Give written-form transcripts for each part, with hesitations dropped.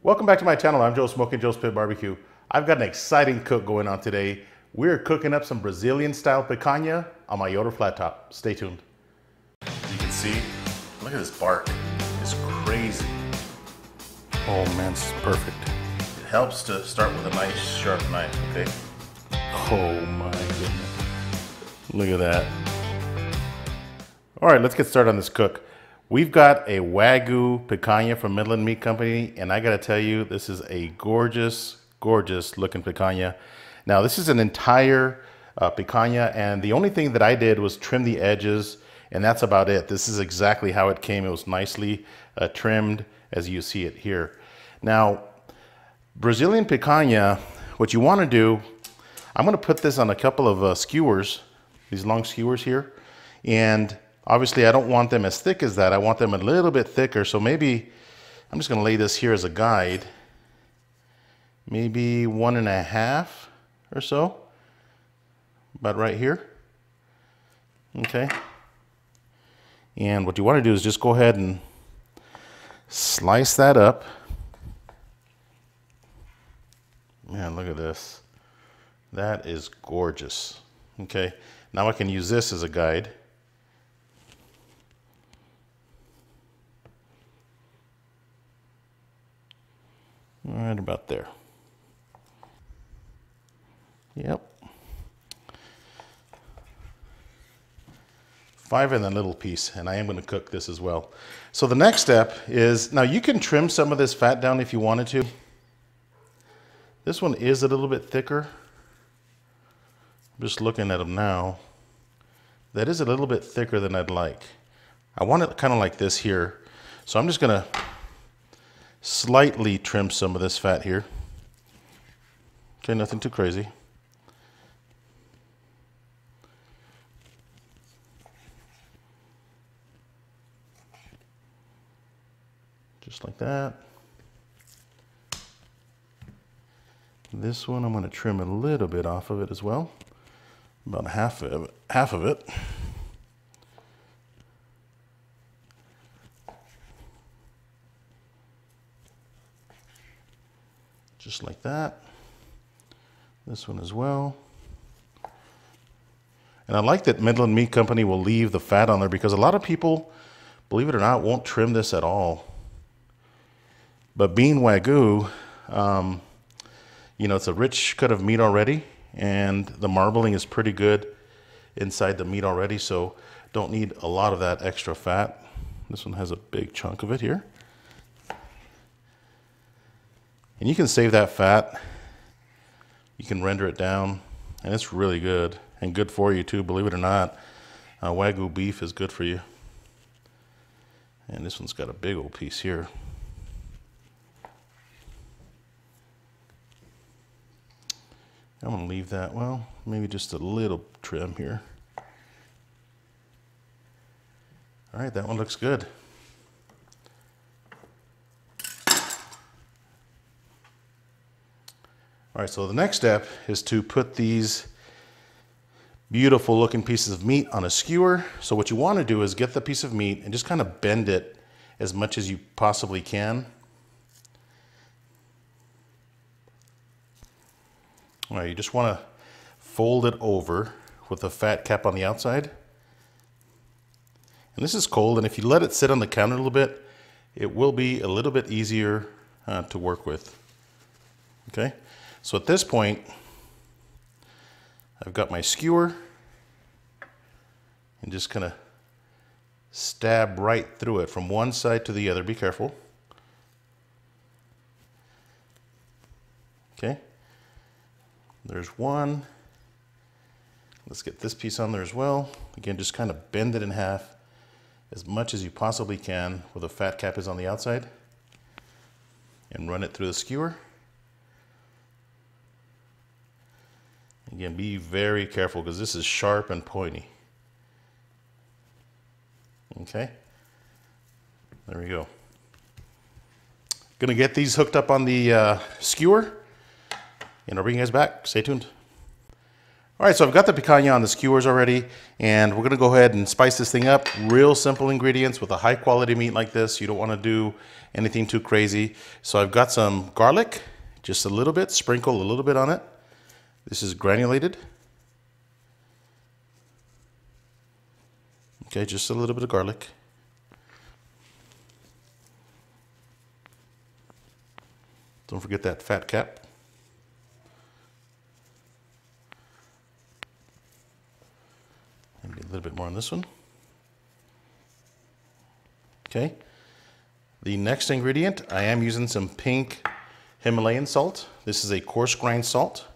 Welcome back to my channel. I'm Joe, Smokin Joe's Pit Barbecue. I've got an exciting cook going on today. We're cooking up some Brazilian style picanha on my Yoder flat top. Stay tuned. You can see, look at this bark. It's crazy. Oh man, this is perfect. It helps to start with a nice sharp knife, okay? Oh my goodness. Look at that. All right, let's get started on this cook. We've got a Wagyu Picanha from Midland Meat Company, and I gotta tell you, this is a gorgeous, gorgeous looking picanha. Now, this is an entire picanha, and the only thing that I did was trim the edges, and that's about it. This is exactly how it came. It was nicely trimmed, as you see it here. Now, Brazilian picanha, what you wanna do, I'm gonna put this on a couple of skewers, these long skewers here, and obviously, I don't want them as thick as that. I want them a little bit thicker. So maybe I'm just going to lay this here as a guide. Maybe 1.5 or so. About right here. Okay. And what you want to do is just go ahead and slice that up. Man, look at this. That is gorgeous. Okay. Now I can use this as a guide. Right about there. Yep. 5 in a little piece, and I am going to cook this as well. So the next step is, now you can trim some of this fat down if you wanted to. This one is a little bit thicker. I'm just looking at them now. That is a little bit thicker than I'd like. I want it kind of like this here. So I'm just going to slightly trim some of this fat here. Okay, nothing too crazy. Just like that. This one I'm going to trim a little bit off of it as well. About half of it. Just like that. This one as well. And I like that Midland Meat Company will leave the fat on there because a lot of people, believe it or not, won't trim this at all. But being Wagyu, you know, it's a rich cut of meat already, and the marbling is pretty good inside the meat already, so don't need a lot of that extra fat. This one has a big chunk of it here. And you can save that fat. You can render it down, and it's really good and good for you too, believe it or not. Wagyu beef is good for you. And this one's got a big old piece here. I'm gonna leave that, well, maybe just a little trim here. All right, that one looks good. All right, so the next step is to put these beautiful looking pieces of meat on a skewer. So what you want to do is get the piece of meat and just kind of bend it as much as you possibly can. All right, you just want to fold it over with the fat cap on the outside. And this is cold, and if you let it sit on the counter a little bit, it will be a little bit easier to work with. Okay? So at this point, I've got my skewer and just kind of stab right through it from one side to the other. Be careful. Okay. There's one. Let's get this piece on there as well. Again, just kind of bend it in half as much as you possibly can where the fat cap is on the outside and run it through the skewer. Again, be very careful because this is sharp and pointy. Okay, there we go. Gonna get these hooked up on the skewer, and I'll bring you guys back. Stay tuned. All right, so I've got the picanha on the skewers already, and we're gonna go ahead and spice this thing up. Real simple ingredients with a high quality meat like this. You don't wanna do anything too crazy. So I've got some garlic, just a little bit, sprinkle a little bit on it. This is granulated. Okay, just a little bit of garlic. Don't forget that fat cap. Maybe a little bit more on this one. Okay. The next ingredient, I am using some pink Himalayan salt. This is a coarse grind salt.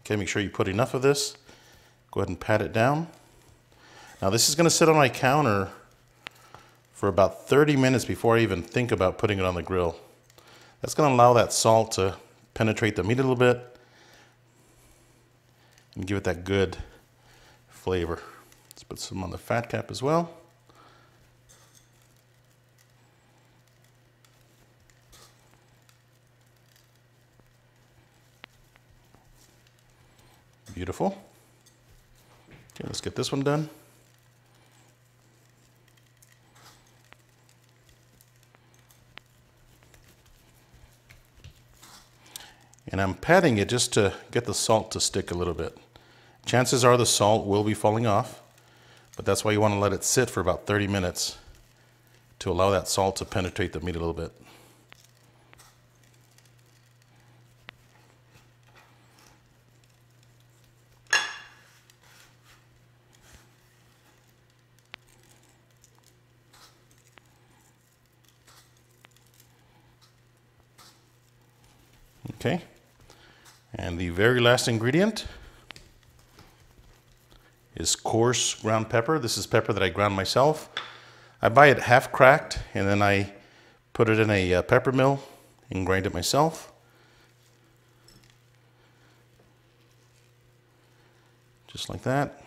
Okay, make sure you put enough of this. Go ahead and pat it down. Now this is going to sit on my counter for about 30 minutes before I even think about putting it on the grill. That's going to allow that salt to penetrate the meat a little bit and give it that good flavor. Let's put some on the fat cap as well. Beautiful. Okay, let's get this one done. And I'm patting it just to get the salt to stick a little bit. Chances are the salt will be falling off, but that's why you want to let it sit for about 30 minutes to allow that salt to penetrate the meat a little bit. Okay. And the very last ingredient is coarse ground pepper. This is pepper that I ground myself. I buy it half cracked and then I put it in a pepper mill and grind it myself. Just like that.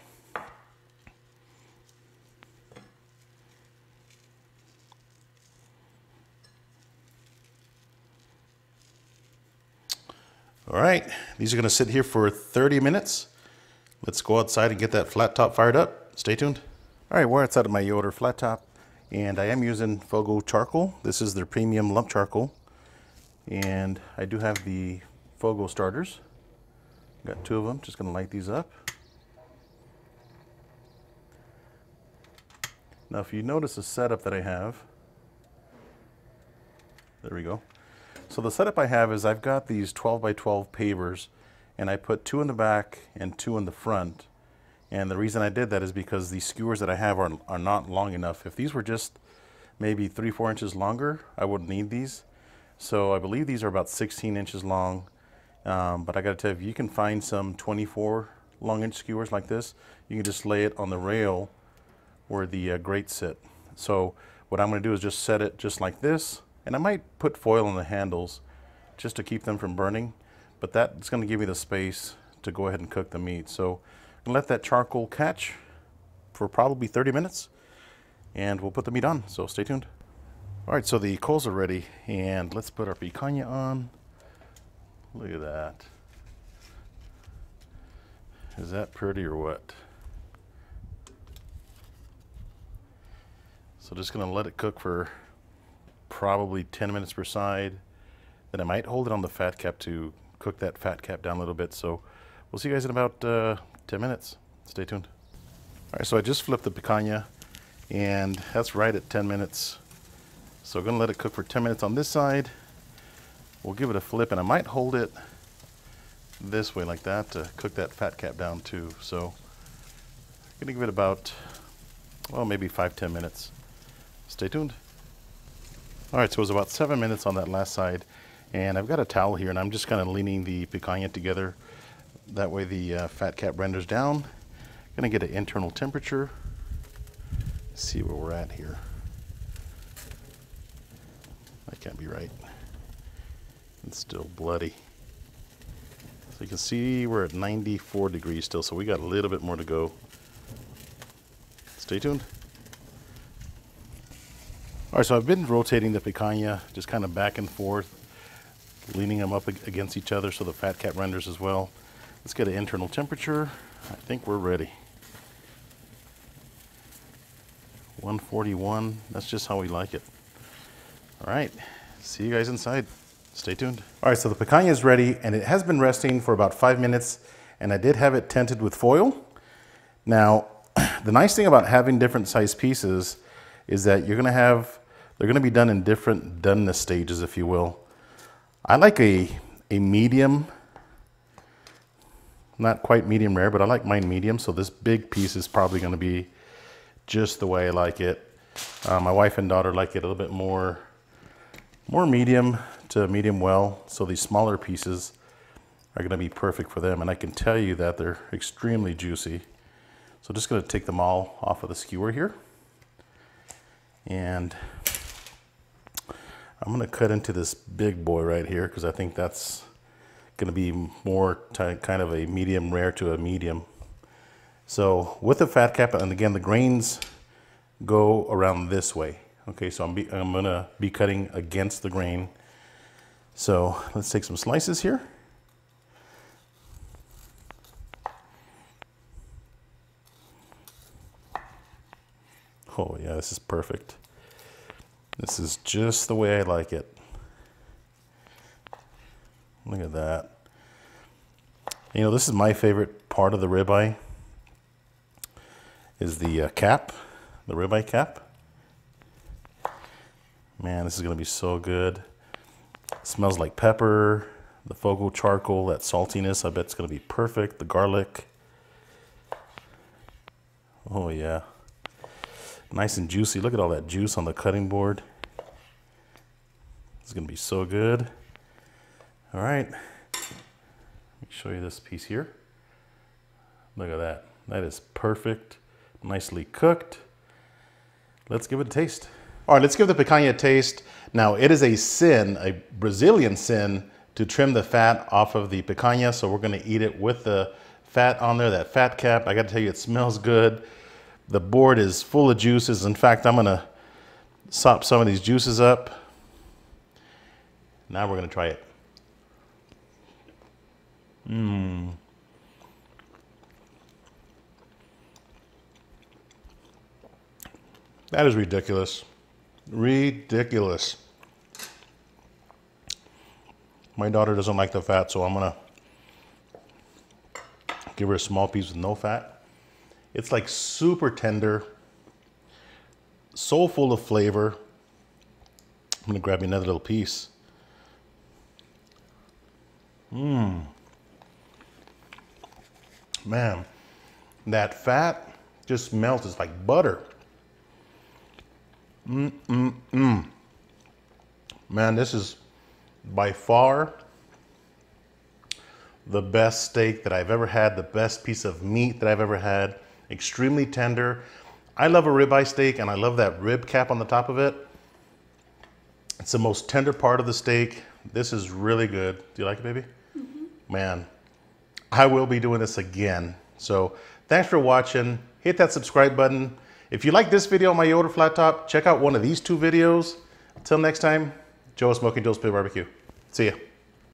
All right, these are gonna sit here for 30 minutes. Let's go outside and get that flat top fired up. Stay tuned. All right, we're outside of my Yoder flat top, and I am using Fogo charcoal. This is their premium lump charcoal. And I do have the Fogo starters. Got 2 of them, just gonna light these up. Now, if you notice the setup that I have, there we go. So the setup I have is I've got these 12 by 12 pavers, and I put 2 in the back and 2 in the front. And the reason I did that is because the skewers that I have are not long enough. If these were just maybe 3-4 inches longer, I wouldn't need these. So I believe these are about 16 inches long. But I gotta tell you, if you can find some 24 long inch skewers like this, you can just lay it on the rail where the grates sit. So what I'm gonna do is just set it just like this. And I might put foil on the handles just to keep them from burning, but that's going to give me the space to go ahead and cook the meat. So I'm going to let that charcoal catch for probably 30 minutes, and we'll put the meat on, so stay tuned. All right, so the coals are ready, and let's put our picanha on. Look at that. Is that pretty or what? So just going to let it cook for probably 10 minutes per side. Then I might hold it on the fat cap to cook that fat cap down a little bit. So we'll see you guys in about 10 minutes. Stay tuned. All right, so I just flipped the picanha, and that's right at 10 minutes. So I'm gonna let it cook for 10 minutes on this side. We'll give it a flip, and I might hold it this way like that to cook that fat cap down too. So I'm gonna give it about, well, maybe 5-10 minutes. Stay tuned. All right, so it was about 7 minutes on that last side, and I've got a towel here, and I'm just kind of leaning the picanha together. That way the fat cap renders down. Gonna get an internal temperature. See where we're at here. That can't be right. It's still bloody. So you can see we're at 94 degrees still, so we got a little bit more to go. Stay tuned. All right, so I've been rotating the picanha just kind of back and forth, leaning them up against each other so the fat cap renders as well. Let's get an internal temperature. I think we're ready. 141, that's just how we like it. All right, see you guys inside. Stay tuned. All right, so the picanha is ready and it has been resting for about 5 minutes, and I did have it tented with foil. Now, the nice thing about having different size pieces is that they're gonna be done in different doneness stages, if you will. I like a medium, not quite medium rare, but I like mine medium, so this big piece is probably gonna be just the way I like it. My wife and daughter like it a little bit more medium to medium well, so these smaller pieces are gonna be perfect for them, and I can tell you that they're extremely juicy. So just gonna take them all off of the skewer here, and I'm gonna cut into this big boy right here because I think that's gonna be more kind of a medium rare to a medium. So with the fat cap, and again, the grains go around this way. Okay, so I'm gonna be cutting against the grain. So let's take some slices here. Oh yeah, this is perfect. This is just the way I like it. Look at that. You know, this is my favorite part of the ribeye, is the cap, the ribeye cap. Man, this is gonna be so good. It smells like pepper, the fogo charcoal, that saltiness, I bet it's gonna be perfect. The garlic. Oh yeah. Nice and juicy. Look at all that juice on the cutting board. It's gonna be so good. All right, let me show you this piece here. Look at that. That is perfect, nicely cooked. Let's give it a taste. All right, let's give the picanha a taste. Now, it is a sin, a Brazilian sin, to trim the fat off of the picanha, so we're gonna eat it with the fat on there, that fat cap. I gotta tell you, it smells good. The board is full of juices. In fact, I'm gonna sop some of these juices up. Now we're gonna try it. That is ridiculous. Ridiculous. My daughter doesn't like the fat, so I'm gonna give her a small piece with no fat. It's like super tender, so full of flavor. I'm gonna grab me another little piece. Man, that fat just melts. It's like butter. Man, this is by far the best steak that I've ever had, the best piece of meat that I've ever had. Extremely tender. I love a ribeye steak, and I love that rib cap on the top of it. It's the most tender part of the steak. This is really good. Do you like it, baby? Man, I will be doing this again. So thanks for watching. Hit that subscribe button. If you like this video on my Yoder flat top, check out one of these two videos. Until next time, Joe, Smokin Joe's Pit Barbecue. See ya.